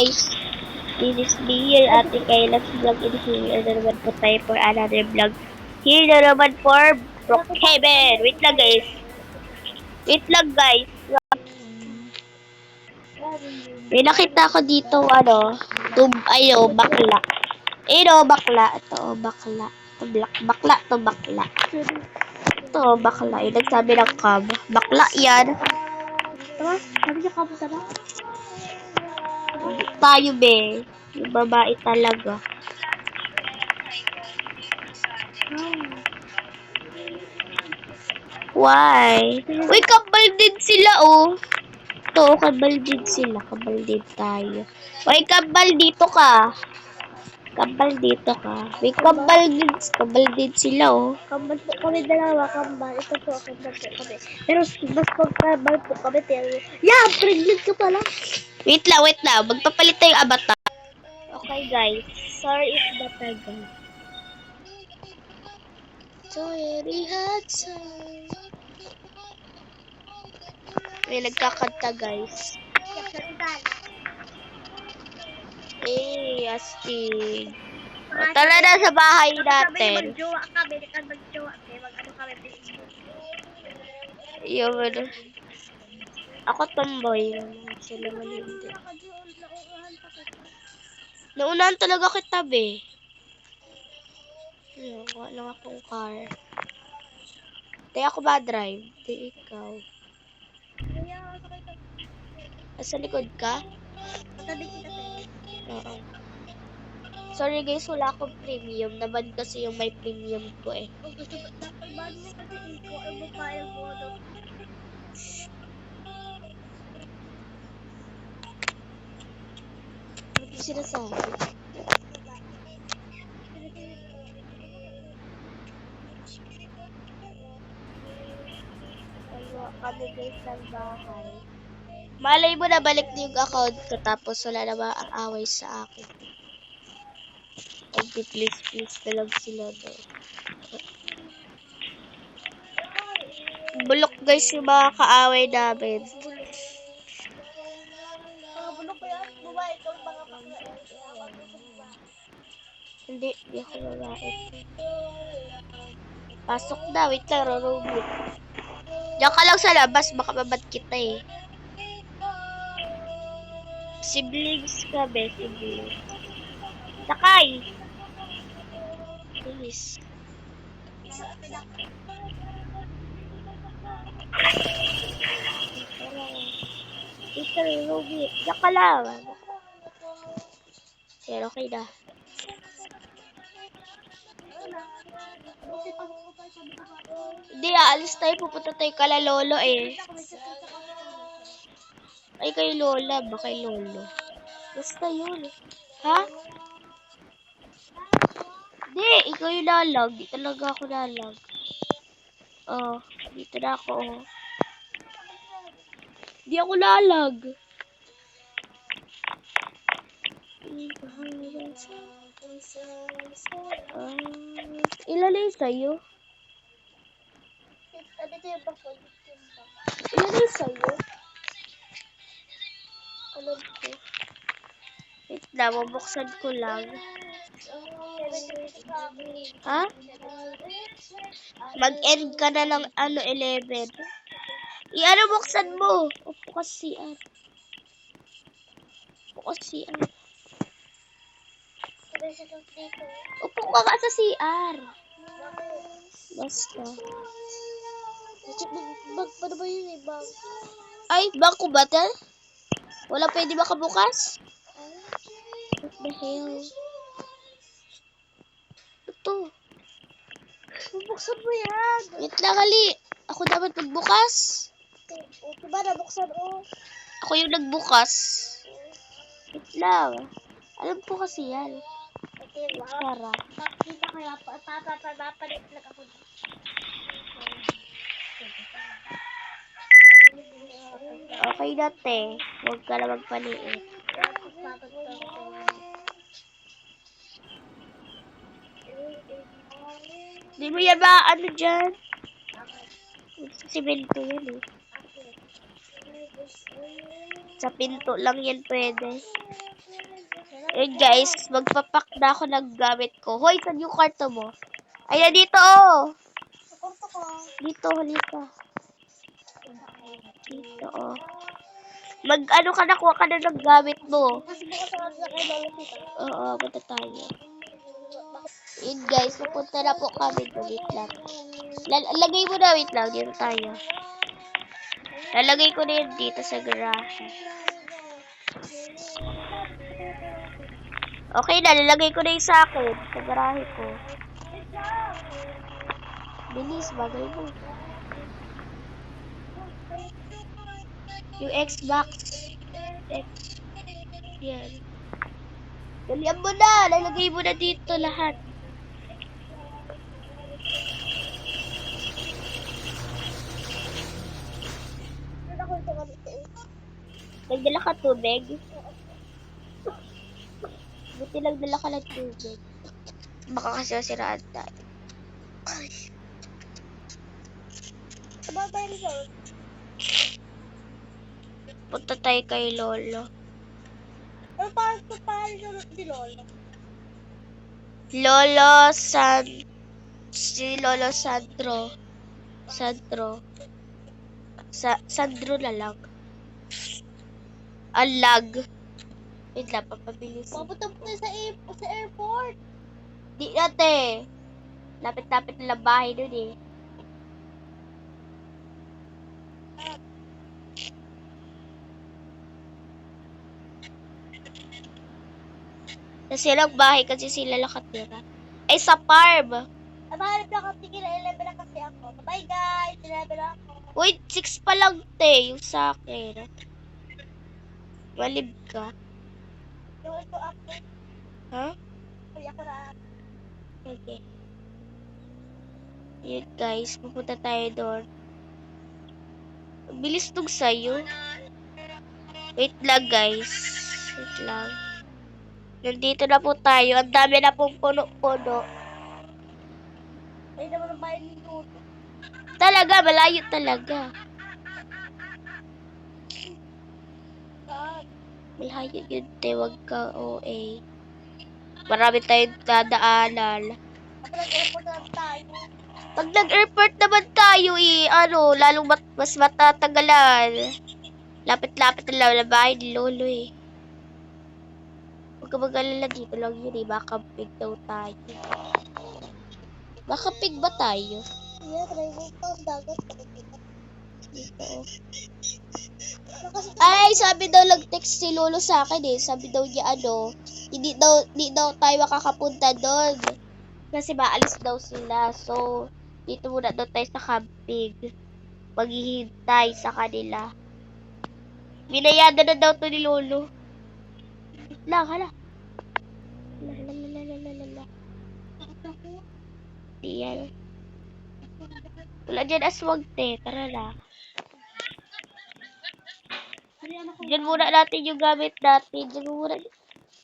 guys, this is me here, Ate Kayla's vlog, and here na naman po tayo for another vlog. Here na naman for Brookhaven. Wait lang guys. Wait lang guys. May nakita ko dito, bakla. Bakla. Ito, bakla. Bakla. Ito, bakla. Yung nagsabi ng cab. Bakla yan. Tama? Sabi niya cab sana? Tayo, be. Yung babae talaga. Why? Uy, kabal din sila, oh. Ito, kabal din sila. Kabal din tayo. Uy, kabal dito ka. Kabal dito ka. May kabal din sila, oh. Kambal po kami dalawa, kambal. Ito po, kambal po kami. Pero mas pagkabal po kami, pero... Yeah, pregnant ka pala. Wait lang. Magpapalit tayo avatar. Okay, guys. Sorry if bata, guys. Sorry, Hudson. May nagkakanta, guys. Astig. Tara na sa bahay natin. Mag-jowa kami, mag-jowa kami, mag-ano kami, Yung ano. Ako tomboy naman. Sila man hindi. Naunahan talaga kita, be. Wala lang akong car. Di ako ba drive? Di ikaw. Nasa likod ka? Oo. Sorry guys, wala akong premium. Naban kasi yung may premium ko eh. Ano sinasabi? Kami guys ng bahay. Malay mo na balik na yung account ko tapos wala na maaaway sa akin. Please na lang sila daw. Bulok guys yung mga kaaway namin. Hindi ako babae. Pasok na, wait lang, rorobot. Diyan ka lang sa labas, baka mabad kita eh. Siblings ka, be, siblings. Sakay! Please. Ito, rorobot. Diyan ka lang. Pero okay na. Hindi, aalis tayo. Pupunta tayo kala lolo eh. Ay, kay lola. Ba kay lolo? Basta yun. Ha? Hindi, ikaw yung lalag. Di talaga ako lalag. Oh, dito na ako. Oh. Di ako lalag. Ilan na yung sa'yo? Ilan na yung sa'yo? Alam ko. Wait na, mabuksan ko lang. Ha? Mag-end ka na ng 11. I-ano buksan mo? Upo ka sa CR. Upo ka sa CR. Basta. Paano ba yun eh, bag? Ay, bangko ba ito? Wala pwede makabukas? What the hell? Ito. Bubuksan mo yan. Wait lang, kali. Ako dapat magbukas. Okay ba, nabuksan o? Ako yung nagbukas. Wait lang. Alam ko kasi yan. Okay, Tara. Kita kaya papalit lang ako. Okay na, te. Huwag ka na magpaliit. Di mo yan ba ano dyan? Sa pinto yan eh. Sa pinto lang yan pwede. Ayun guys, magpapak na ako ng gamit ko. Hoy, saan yung kwarto mo? Ayan, dito oh. Kwarto ko. Dito, halika. Dito oh. Mag-ano ka na, kuha ka na ng gamit mo. Kasi bukas ako sa kay Lolo Tita. Oo, punta tayo. Yun guys, pupunta na po kami. Wait lang. Lagay mo na, wait lang. Dito tayo. Lalagay ko na yun dito sa garahe. Okay na, lalagay ko na yung sa akin. Sa garahe ko. Bilis, bagay mo. Yung Xbox. Yan. Dalian mo na. Lalagay mo na dito lahat. Nagdala ka tubig? Buti nagdala ka ng tubig. Baka kasi masiraan tayo. Sababay rin yun. Punta tayo kay Lolo. Pero parang yun si Lolo. Si Lolo Sandro. Sandro na lang. Alag. Wait lang, papabilis. Papunta po tayo sa airport. Di nate. Lapit-lapit na lang bahay dun eh. Sa silang bahay kasi sila nakatira. Ay, sa farm. Mahalip lang kasi kila 11 na kasi ako. Bye guys, 11 na ako. Uy, 6 pa lang te, yung sa akin. Walib ka. Yung ito update. Ha? Kaya ako na. Okay. Yun guys, pupunta tayo doon. Ang bilis nung sayo. Wait lang guys. Wait lang. Nandito na po tayo. Ang dami na pong puno-puno. Ay naman ang bayan ni Lolo. Talaga, malayo talaga. Malayo yun, te. Wag ka OA. Marami tayong dadaanan. Ako nag-airport na lang tayo. Pag nag-airport naman tayo lalong mas matatagalan. Lapit-lapit na lang na bahay ni Lolo eh. Huwag ka mag-alala dito lang yun eh. Makampig daw tayo. Makampig ba tayo? Yeah, try mo pa ang dagat. Dito oh. Ay, sabi daw nag-text si Lolo sa akin eh. Sabi daw niya hindi daw tayo makakapunta doon. Kasi maalis daw sila. So, dito muna daw tayo sa camping. Maghihintay sa kanila. Binayada na daw to ni Lolo. Wait lang, hala. Hala. Di yan. Wala dyan aswag te. Tara na. Diyan muna natin yung gamit natin. Diyan muna.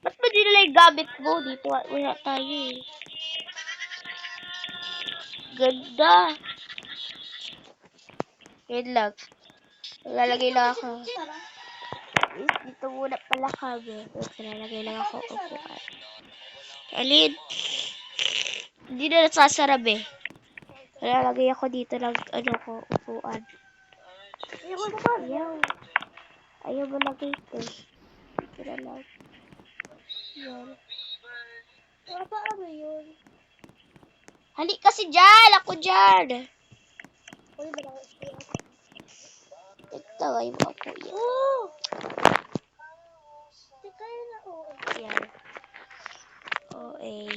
Ba't ba di nila yung gamit mo? Dito wala tayo eh. Ganda. Yun lang. Lalagay lang ako. Dito muna pala kami. Lalagay lang ako upuan. Alin? Hindi na nasasarap eh. Lalagay ako dito ng upuan. Ayaw mo lagay ito. Dito na lang. Yan. Paano yun? Halik kasi dyan! Ako dyan! Uy, malaki siya. Ito ay maupo yan. Oh! Teka yun ako. Yan. Okay.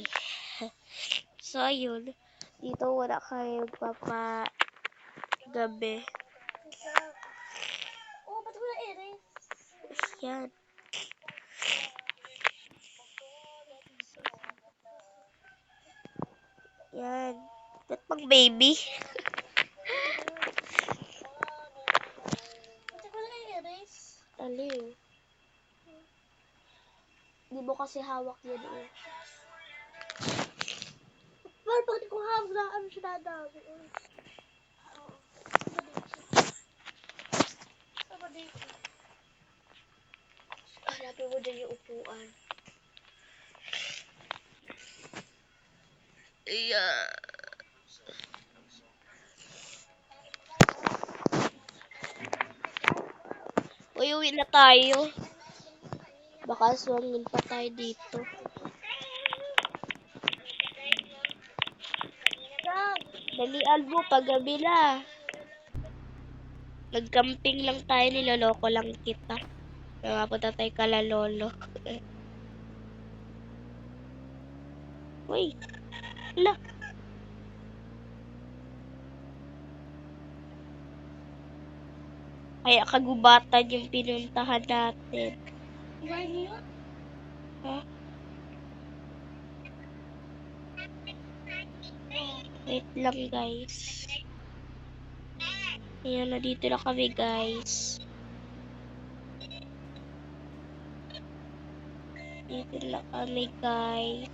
So, ayun. Dito wala kayo gabi. Oh, ba't wala erase? Yan. Yan. Ba't pang baby? Ba't wala erase? Aliw. Di mo kasi hawak yan eh. Well, bakit ko hawag na siya dadami? Hanapin mo dyan yung upuan. Yeah. Uy, uwi na tayo. Baka swangin pa tayo dito. Dalian mo, paggabi na. Nag-camping lang tayo, niloloko lang kita. Nakapunta tayo kala lolo. Uy, ala. Kaya kagubatan yung pinuntahan natin. Ha? Wait lang, guys. Ayan, na dito na kami, guys. Dito na kami, guys.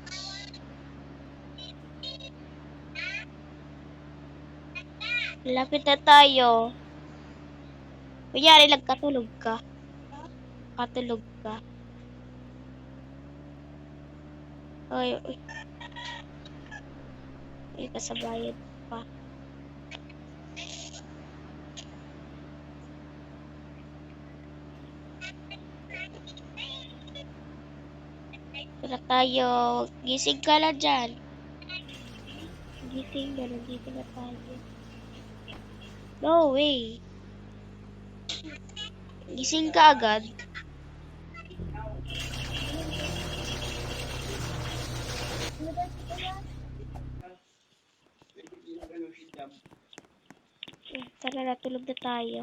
Lapit na tayo. Kunyari, nagkatulog ka. Katulog ka. Ay, uy. Ay, kasabayan pa. Wala tayo. Gising ka na dyan. Gising na, nandito na tayo. No way. Gising ka agad. Tara na, tulog na tayo.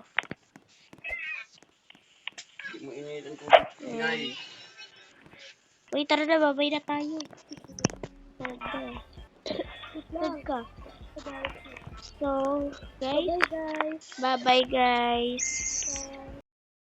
Uy, tara na, babay na tayo. Tulog ka. So, guys. Bye guys. Bye-bye, guys. Bye.